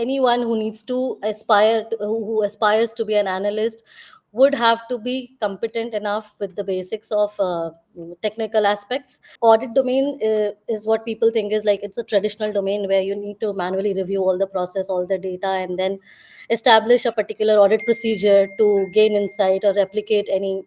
anyone who needs to who aspires to be an analyst would have to be competent enough with the basics of technical aspects. Audit domain is what people think is like it's a traditional domain where you need to manually review all the process, all the data, and then establish a particular audit procedure to gain insight or replicate any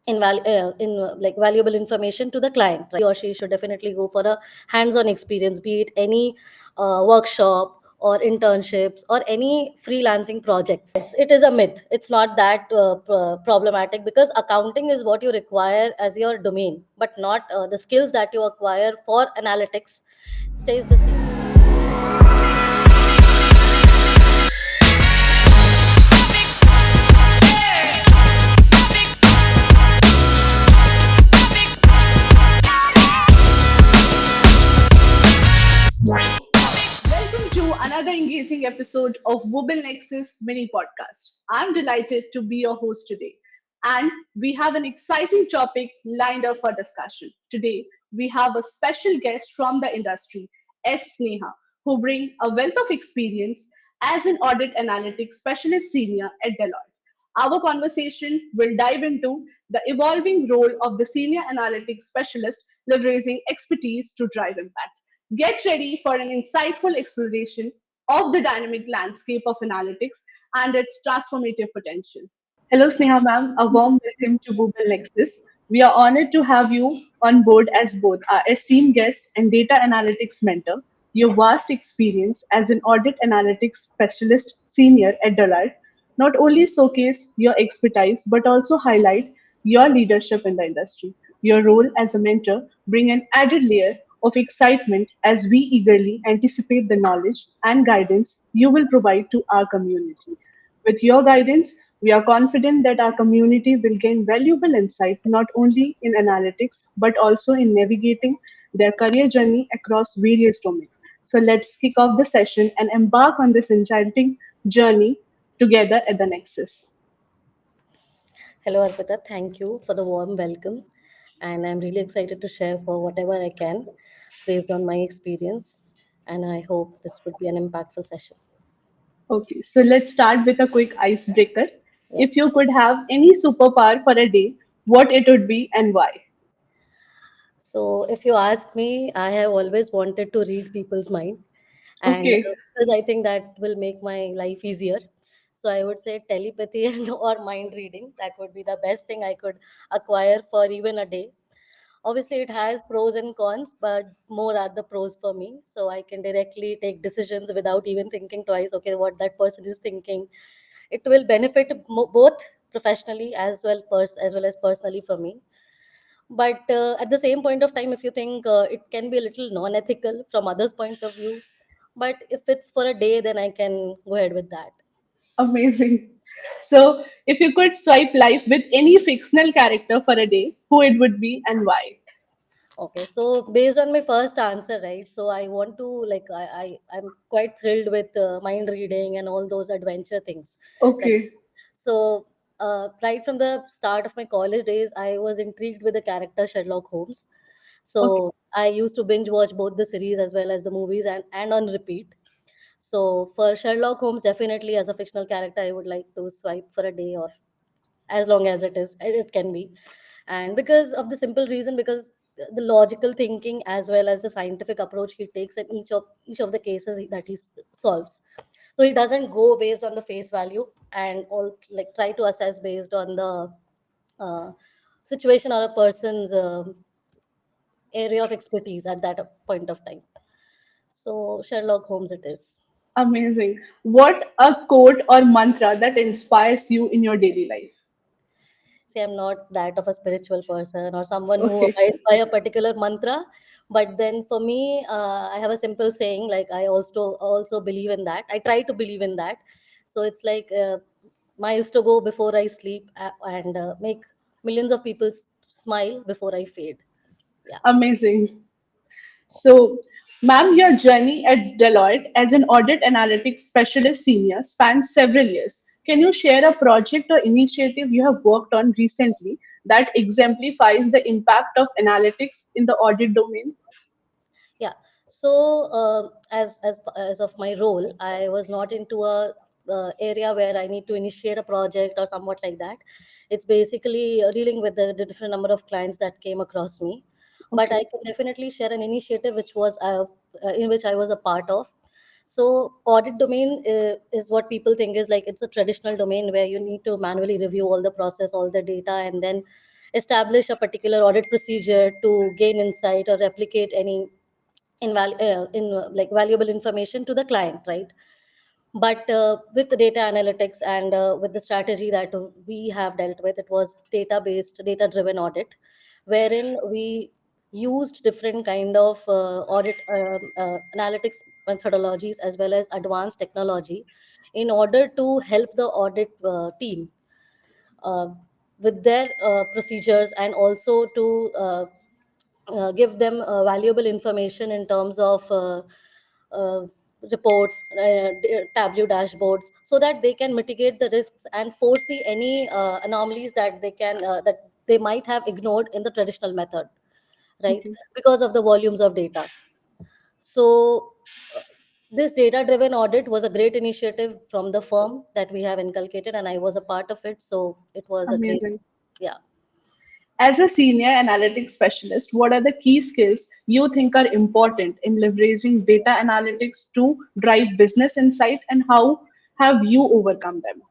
valuable information to the client, right? He or she should definitely go for a hands-on experience, be it any workshop or internships or any freelancing projects. Yes, it is a myth. It's not that problematic, because accounting is what you require as your domain, but not the skills that you acquire for analytics stays the same. Welcome to another engaging episode of Wooble Nexus Mini podcast. I'm delighted to be your host today, and we have an exciting topic lined up for discussion. Today, we have a special guest from the industry, S. Sneha, who bring a wealth of experience as an audit analytics specialist senior at Deloitte. Our conversation will dive into the evolving role of the senior analytics specialist, leveraging expertise to drive impact. Get ready for an insightful exploration of the dynamic landscape of analytics and its transformative potential. Hello, Sneha ma'am. A warm welcome to Google Nexus. We are honored to have you on board as both our esteemed guest and data analytics mentor. Your vast experience as an audit analytics specialist senior at Deloitte not only showcase your expertise but also highlight your leadership in the industry. Your role as a mentor bring an added layer of excitement as we eagerly anticipate the knowledge and guidance you will provide to our community. With your guidance, we are confident that our community will gain valuable insight not only in analytics but also in navigating their career journey across various domains. So let's kick off the session and embark on this enchanting journey together at the Nexus. Hello, Arpita. Thank you for the warm welcome. And I'm really excited to share for whatever I can based on my experience. And I hope this would be an impactful session. Okay, so let's start with a quick icebreaker. Yeah. If you could have any superpower for a day, what it would be and why? So if you ask me, I have always wanted to read people's mind. And Okay, because I think that will make my life easier. So I would say telepathy and or mind reading. That would be the best thing I could acquire for even a day. Obviously it has pros and cons, but more are the pros for me, so I can directly take decisions without even thinking twice, okay, what that person is thinking. It will benefit both professionally as well as personally for me. But at the same point of time, if you think it can be a little non-ethical from others point of view, but if it's for a day, then I can go ahead with that. amazing. So, if you could swipe life with any fictional character for a day, who it would be and why? Okay, so based on my first answer, right? So I want to I'm quite thrilled with mind reading and all those adventure things, right? Okay, So right from the start of my college days, I was intrigued with the character Sherlock Holmes. okay, So I used to binge watch both the series as well as the movies, and on repeat. So for Sherlock Holmes, definitely as a fictional character, I would like to swipe for a day, or as long as it can be. And because of the simple reason, because the logical thinking as well as the scientific approach he takes in each of the cases that he solves. So he doesn't go based on the face value and all, like try to assess based on the uh, situation or a person's area of expertise at that point of time. So Sherlock Holmes it is. amazing. What a quote or mantra that inspires you in your daily life? See, I'm not that of a spiritual person or someone who Okay, abides by a particular mantra, but then for me, I have a simple saying, like I also believe in that. I try to believe in that. So it's like miles to go before I sleep, and make millions of people smile before I fade. Yeah. amazing. So, ma'am, your journey at Deloitte as an audit analytics specialist senior spans several years. Can you share a project or initiative you have worked on recently that exemplifies the impact of analytics in the audit domain? Yeah. So as of my role, I was not into a area where I need to initiate a project or somewhat like that. It's basically dealing with the different number of clients that came across me. But I Okay. can definitely share an initiative which was in which I was a part of. So audit domain is what people think is like it's a traditional domain where you need to manually review all the process, all the data, and then establish a particular audit procedure to gain insight or replicate any like valuable information to the client, right? But with the data analytics and with the strategy that we have dealt with, it was data based, data driven audit, wherein we used different kind of audit analytics methodologies as well as advanced technology in order to help the audit team uh, with their procedures, and also to give them valuable information in terms of uh, reports, tableau dashboards, so that they can mitigate the risks and foresee any anomalies that they might have ignored in the traditional method, right? Okay. Because of the volumes of data. So this data driven audit was a great initiative from the firm that we have inculcated, and I was a part of it, so it was a great, Amazing. yeah. As a senior analytics specialist, what are the key skills you think are important in leveraging data analytics to drive business insight, and how have you overcome them?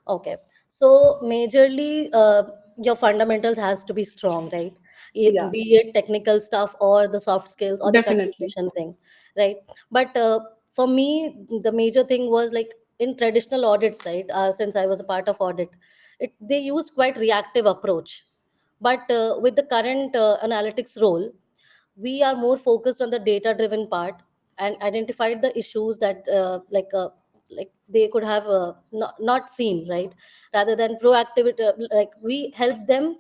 Okay. So majorly, your fundamentals has to be strong, right? Yeah, Be it technical stuff or the soft skills or the definitely. communication thing, right? But for me, the major thing was like in traditional audits, right? Since I was a part of audit, they used quite reactive approach. But with the current analytics role, we are more focused on the data driven part and identified the issues that like they could have not seen, right? Rather than proactive, like we help them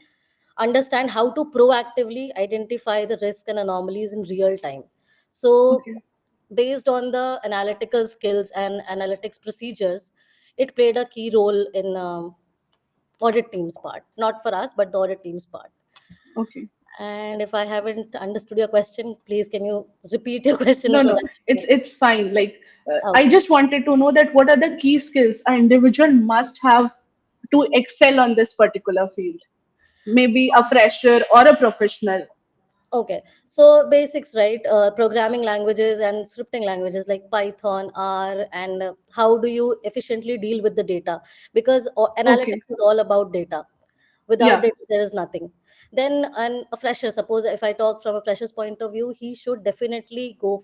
understand how to proactively identify the risk and anomalies in real time. So Okay. based on the analytical skills and analytics procedures, it played a key role in audit team's part, not for us but the audit team's part. Okay. And if I haven't understood your question, please can you repeat your question No, so no, that it's fine. Like, I okay. just wanted to know that what are the key skills an individual must have to excel on this particular field? Maybe a fresher or a professional. Okay, so basics, right? Programming languages and scripting languages like Python, R, and how do you efficiently deal with the data? Because Okay. analytics is all about data. Without Yeah. data, there is nothing. Then, and a fresher, suppose if I talk from a fresher's point of view, he or she should definitely go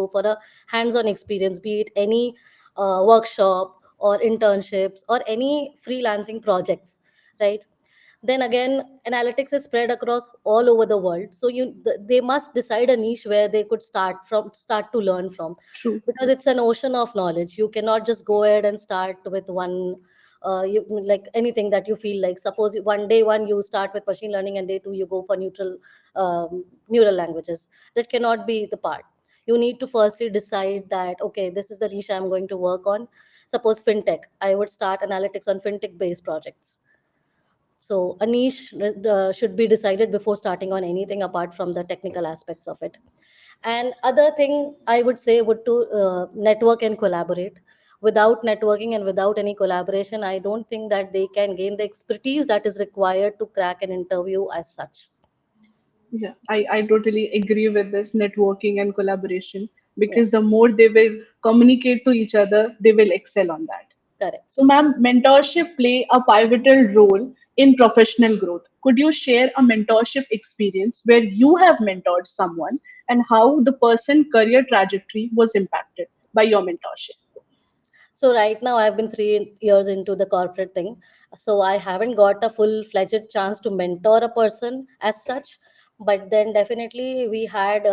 for a hands-on experience, be it any workshop or internships or any freelancing projects, right? Then again, analytics is spread across all over the world, so they must decide a niche where they could start to learn from, True. because it's an ocean of knowledge. You cannot just go ahead and start with one like anything that you feel like. Suppose one day one you start with machine learning and day two you go for neural languages. That cannot be the part. You need to firstly decide that okay, this is the niche I'm going to work on. Suppose fintech, I would start analytics on fintech based projects. So a niche should be decided before starting on anything apart from the technical aspects of it. And other thing I would say would to network and collaborate. Without networking and without any collaboration, I don't think that they can gain the expertise that is required to crack an interview as such. Yeah, I totally agree with this networking and collaboration, Yeah, because the more they will communicate to each other, they will excel on that. correct. So, ma'am, mentorship play a pivotal role in professional growth. Could you share a mentorship experience where you have mentored someone and how the person career trajectory was impacted by your mentorship? So right now I've been 3 years into the corporate thing. So I haven't got a full-fledged chance to mentor a person as such. But then definitely we had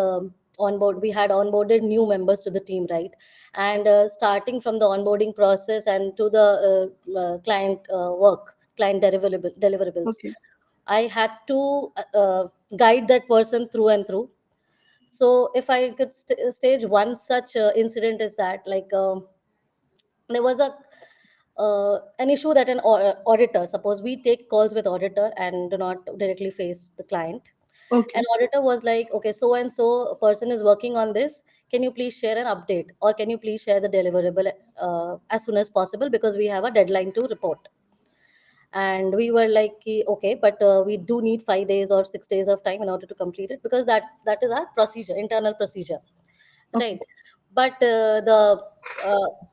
onboarded new members to the team, right? And starting from the onboarding process and to the client deliverables, Okay. I had to guide that person through and through. So if I could stage one such incident is that like. There was a an issue that an auditor, suppose we take calls with auditor and do not directly face the client. Okay. An auditor was like, okay, so and so person is working on this. Can you please share an update, or can you please share the deliverable as soon as possible, because we have a deadline to report. And we were like, okay, but we do need 5 days or 6 days of time in order to complete it, because that is our procedure, internal procedure, Okay. right? But the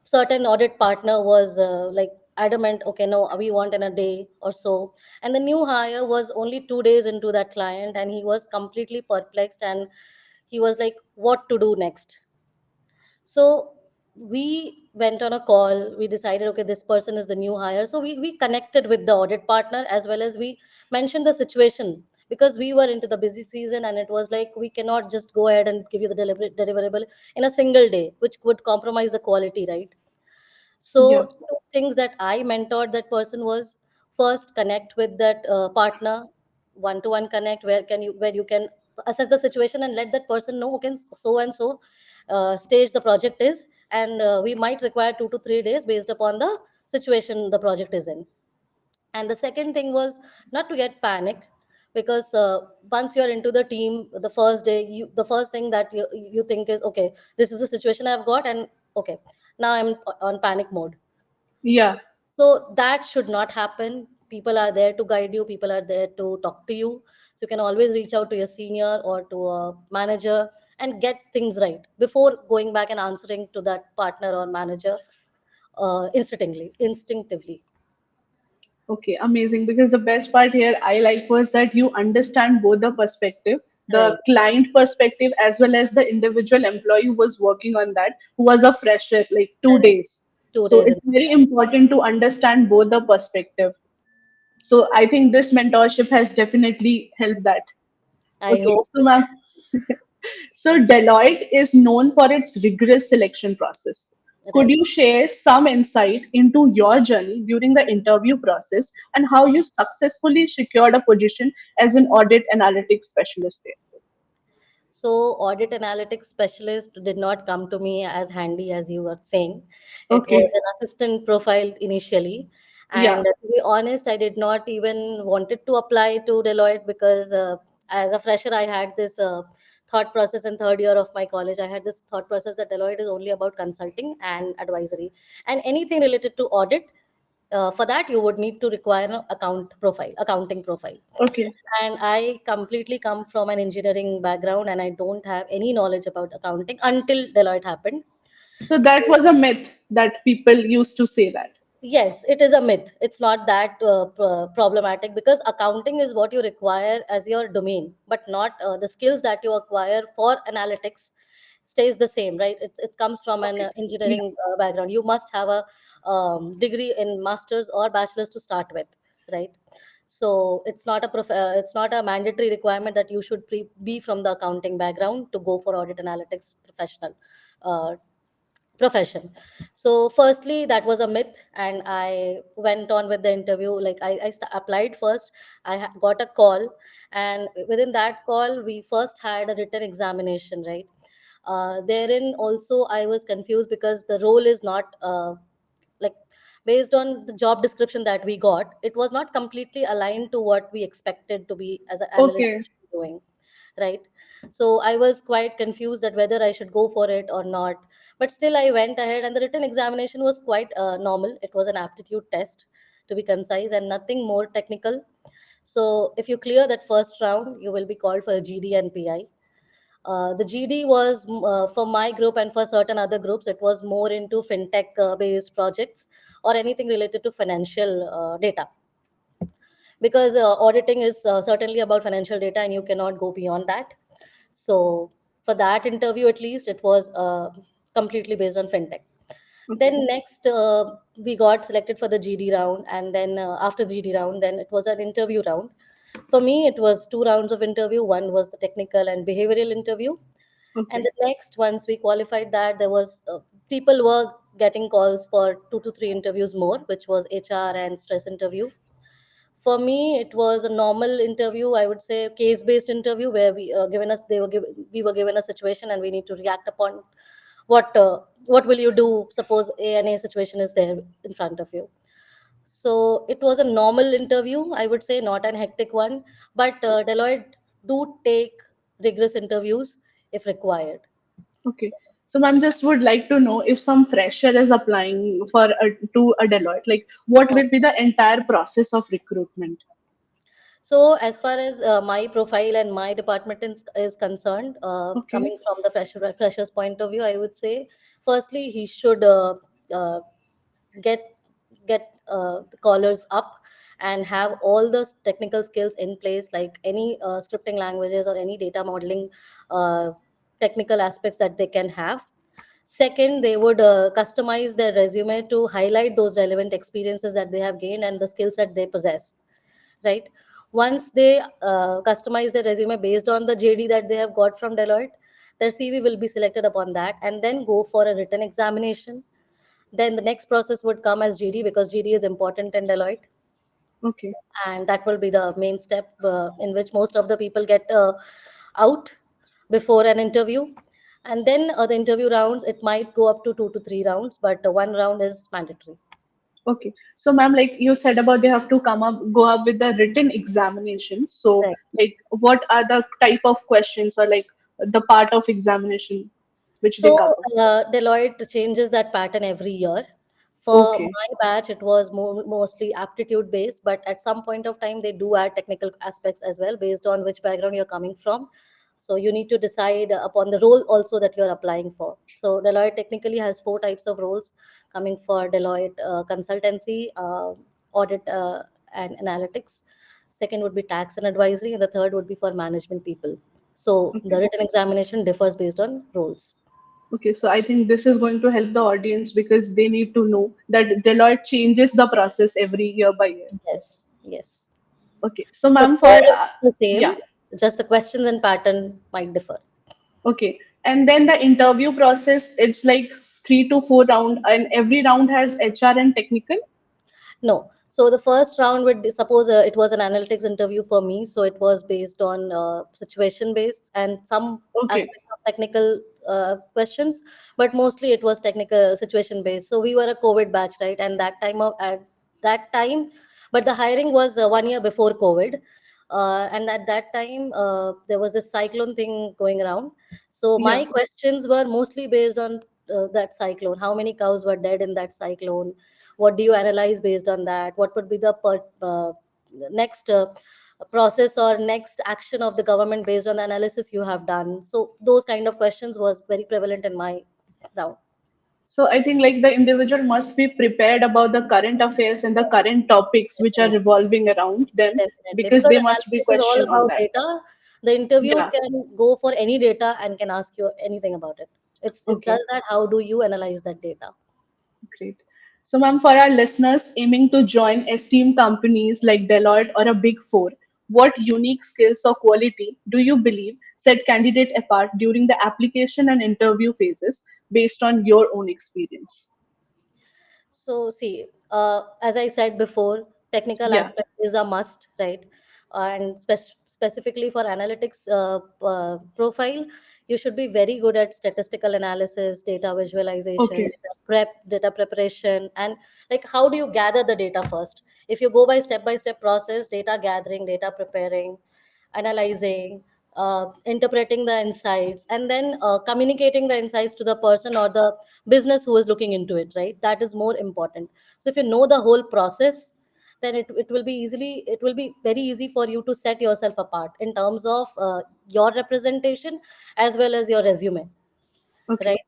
certain audit partner was like adamant, okay, no, we want in a day or so. And the new hire was only 2 days into that client, and he was completely perplexed, and he was like, what to do next? So we went on a call. We decided, okay, this person is the new hire. So we connected with the audit partner, as well as we mentioned the situation, because we were into the busy season, and it was like, we cannot just go ahead and give you the deliverable in a single day, which would compromise the quality, right? Yeah. So two things that I mentored that person was, first, connect with that partner, one to one connect, where you can assess the situation and let that person know, okay, so and so stage the project is, and we might require 2 to 3 days based upon the situation the project is in. And the second thing was not to get panic, because once you're into the team, the first day, the first thing that you think is, okay, this is the situation I've got, and okay, now I'm on panic mode. Yeah. So that should not happen. People are there to guide you, people are there to talk to you. So you can always reach out to your senior or to a manager and get things right before going back and answering to that partner or manager instinctively. Okay, amazing. Because the best part here I like was that you understand both the perspective, the Right. client perspective as well as the individual employee who was working on that, who was a fresher, like two Correct. days. two So days it's in. very important to understand both the perspective. So I think this mentorship has definitely helped that. I Okay, hope. so ma'am, so Deloitte is known for its rigorous selection process. Could Right. you share some insight into your journey during the interview process and how you successfully secured a position as an audit analytics specialist there? So audit analytics specialist did not come to me as handy as you were saying. It was Okay. an assistant profile initially. Yeah. And to be honest, I did not even wanted to apply to Deloitte, because as a fresher, I had this thought process in third year of my college. I had this thought process that Deloitte is only about consulting and advisory, and anything related to audit. For that, you would need to require an accounting profile. Okay. And I completely come from an engineering background, and I don't have any knowledge about accounting until Deloitte happened. So that So was a myth that people used to say that. yes, it is a myth. It's not that problematic, because accounting is what you require as your domain, but not the skills that you acquire for analytics stays the same, right? It comes from an Okay. Yeah. engineering background. You must have a degree in master's or bachelor's to start with, right? So it's not a mandatory requirement that you should be from the accounting background to go for audit analytics uh, profession. So firstly, that was a myth, and I went on with the interview. Like I applied first. Got a call, and within that call, we first had a written examination, right? Therein also I was confused, because the role is not like, based on the job description that we got, it was not completely aligned to what we expected to be as an analyst Okay. doing, right? So I was quite confused that whether I should go for it or not. But still I went ahead, and the written examination was quite normal. It was an aptitude test, to be concise, and nothing more technical. So if you clear that first round, you will be called for a GD and PI. The GD was for my group, and for certain other groups, it was more into fintech based projects or anything related to financial data, because auditing is certainly about financial data, and you cannot go beyond that. So for that interview, at least, it was completely based on fintech. Okay. Then next, we got selected for the GD round, and then after GD round, then it was an interview round. For me, it was two rounds of interview. One was the technical and behavioral interview, and Okay. the next, once we qualified that, there was people were getting calls for 2 to 3 interviews more, which was HR and stress interview. For me, it was a normal interview. I would say case based interview, where we were given a situation, and we need to react upon what will you do, suppose a and a situation is there in front of you. So it was a normal interview, I would say, not an hectic one. But Deloitte do take rigorous interviews if required. Okay. So, ma'am, just would like to know if some fresher is applying to a Deloitte, like what will be the entire process of recruitment? So, as far as my profile and my department is concerned, Okay. coming from the freshers point of view, I would say, firstly, he should uh, get the collars up and have all the technical skills in place, like any scripting languages or any data modeling uh, technical aspects that they can have. Second, they would customize their resume to highlight those relevant experiences that they have gained and the skills that they possess, right? Once they customize their resume based on the JD that they have got from Deloitte, their CV will be selected upon that and then go for a written examination. Then the next process would come as GD, because GD is important in Deloitte, Okay. and that will be the main step in which most of the people get out before an interview. And then the interview rounds, it might go up to 2 to 3 rounds, but one round is mandatory. Okay. So, ma'am, like you said about they have to go up with the written examination. So, Right. like, what are the type of questions or like the part of examination which they So cover? Deloitte changes that pattern every year. For Okay. my batch, it was mostly aptitude based, but at some point of time, they do add technical aspects as well based on which background you're coming from. So you need to decide upon the role also that you're applying for. So Deloitte technically has four types of roles coming for Deloitte: consultancy, audit, and analytics. Second would be tax and advisory, and the third would be for management people. So the Okay. written examination differs based on roles. Okay. So, I think this is going to help the audience because they need to know that Deloitte changes the process every year by year. Yes, yes. Okay. So, The ma'am, core is the yeah. same, just the questions and pattern might differ. Okay. And then the interview process, it's like 3 to 4 round, and every round has HR and technical. No. So the first round would suppose it was an analytics interview for me. So it was based on situation based and some Okay. aspects of technical questions, but mostly it was technical situation based. So we were a COVID batch, right? And at that time, but the hiring was 1 year before COVID. And at that time, there was a cyclone thing going around. So Yeah. my questions were mostly based on that cyclone. How many cows were dead in that cyclone? What do you analyze based on that? What would be the next process or next action of the government based on the analysis you have done? So those kind of questions was very prevalent in my round. So I think like the individual must be prepared about the current affairs and the Yes, current topics which are definitely, revolving around them definitely, because because they must be analysis is all questioned on about that. data. The interview Yeah. can go for any data and can ask you anything about it. It's Okay. just that how do you analyze that data? Great. So, ma'am, for our listeners aiming to join esteemed companies like Deloitte or a Big Four, what unique skills or quality do you believe set candidate apart during the application and interview phases based on your own experience? So, see, as I said before, technical Yeah. aspect is a must, right? And specifically for analytics profile, you should be very good at statistical analysis, data visualization, Okay. data preparation, and like how do you gather the data first? If you go by step process, data gathering, data preparing, analyzing, interpreting the insights, and then communicating the insights to the person or the business who is looking into it, right? That is more important. So if you know the whole process, then it will be very easy for you to set yourself apart in terms of your representation as well as your resume, Okay. right?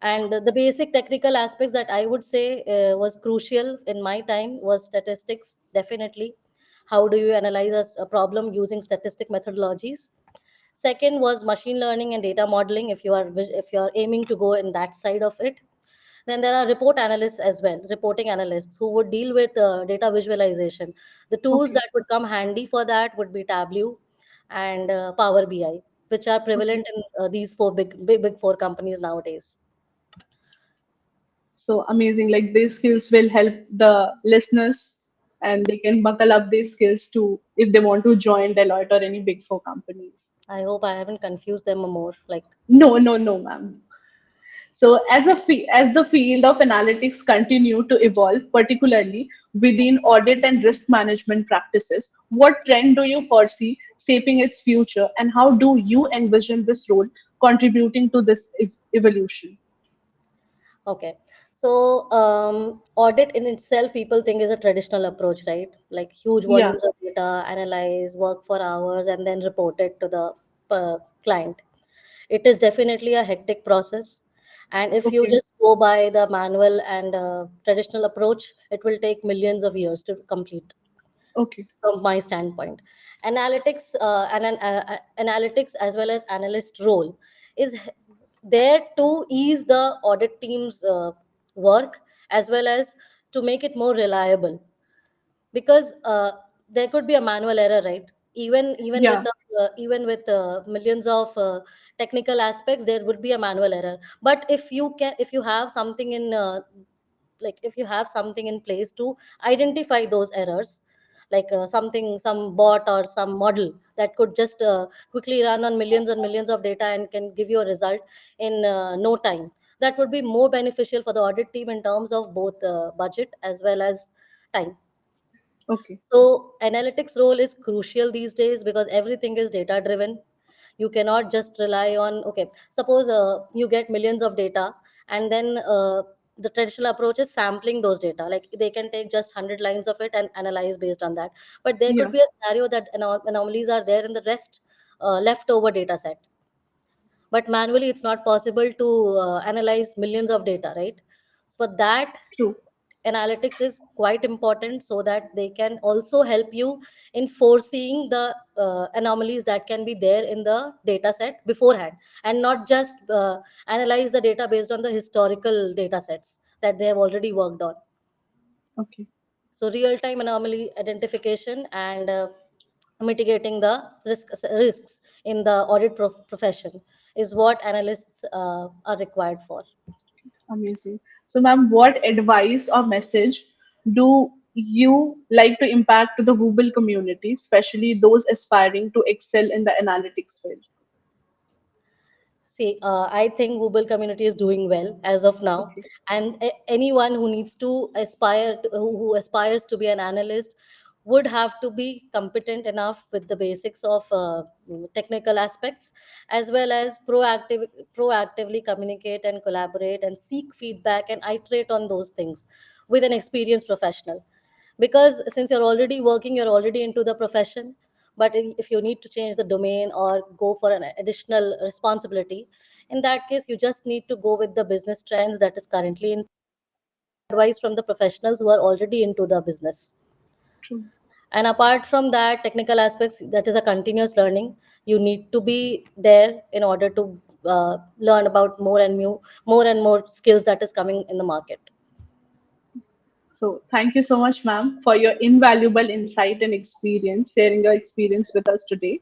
And the basic technical aspects that I would say was crucial in my time was statistics, definitely. How do you analyze a problem using statistic methodologies? Second was machine learning and data modeling, if you are aiming to go in that side of it. Then there are report analysts as well, reporting analysts who would deal with data visualization. The tools Okay. that would come handy for that would be Tableau and Power BI, which are Okay. prevalent in these four big four companies nowadays. So amazing. Like these skills will help the listeners and they can buckle up these skills to if they want to join Deloitte or any big four companies. I hope I haven't confused them more. Like, No, no, no, ma'am. So, as the field of analytics continue to evolve, particularly within audit and risk management practices, what trend do you foresee shaping its future, and how do you envision this role contributing to this evolution? Okay. So, audit in itself, people think is a traditional approach, right? Like huge Yeah. volumes of data, analyze, work for hours, and then report it to the client. It is definitely a hectic process. And if you Okay. just go by the manual and traditional approach, it will take millions of years to complete Okay. from my standpoint. Analytics as well as analyst role is there to ease the audit team's work, as well as to make it more reliable, because there could be a manual error, right? Even with Yeah. millions of technical aspects, there would be a manual error. But if you have something in if you have something in place to identify those errors, like some bot or some model that could just quickly run on millions and millions of data and can give you a result in no time, that would be more beneficial for the audit team in terms of both budget as well as time. Okay. So analytics role is crucial these days because everything is data driven. You cannot just rely on, okay, suppose you get millions of data, and then the traditional approach is sampling those data. Like they can take just 100 lines of it and analyze based on that. But there could Yeah. be a scenario that anomalies are there in the rest leftover data set. But manually, it's not possible to analyze millions of data, right? So for that, True. analytics is quite important so that they can also help you in foreseeing the anomalies that can be there in the data set beforehand, and not just analyze the data based on the historical data sets that they have already worked on. Okay. So real time anomaly identification and mitigating the risks in the audit profession is what analysts are required for. Amazing. So, ma'am, what advice or message do you like to impact to the Wooble community, especially those aspiring to excel in the analytics field? See, I think Wooble community is doing well as of now, Okay. and anyone who needs to who aspires to be an analyst would have to be competent enough with the basics of technical aspects, as well as proactively communicate and collaborate and seek feedback and iterate on those things with an experienced professional. Because since you're already working, you're already into the profession. But if you need to change the domain or go for an additional responsibility, in that case you just need to go with the business trends that is currently in place and seek advice from the professionals who are already into the business. True. And apart from that, technical aspects, that is a continuous learning. You need to be there in order to learn about more and more skills that is coming in the market. So, thank you so much, ma'am, for your invaluable insight and experience, sharing your experience with us today.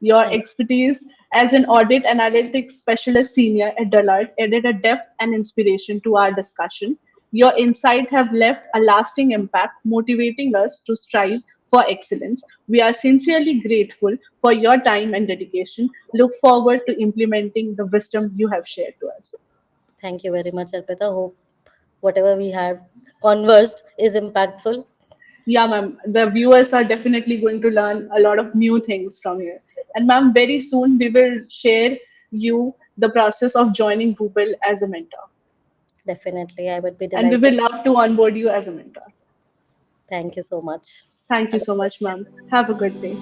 Your Thank expertise as an audit analytics specialist senior at Deloitte added a depth and inspiration to our discussion. Your insight have left a lasting impact, motivating us to strive for excellence. We are sincerely grateful for your time and dedication. Look forward to implementing the wisdom you have shared to us. Thank you very much, Arpita. Hope whatever we have conversed is impactful. Yeah, ma'am. The viewers are definitely going to learn a lot of new things from here. And ma'am, very soon we will share you the process of joining Google as a mentor. Definitely, I would be And we delighted. will love to onboard you as a mentor. Thank you so much. Thank you Have a so great much, day. ma'am. Have a good day.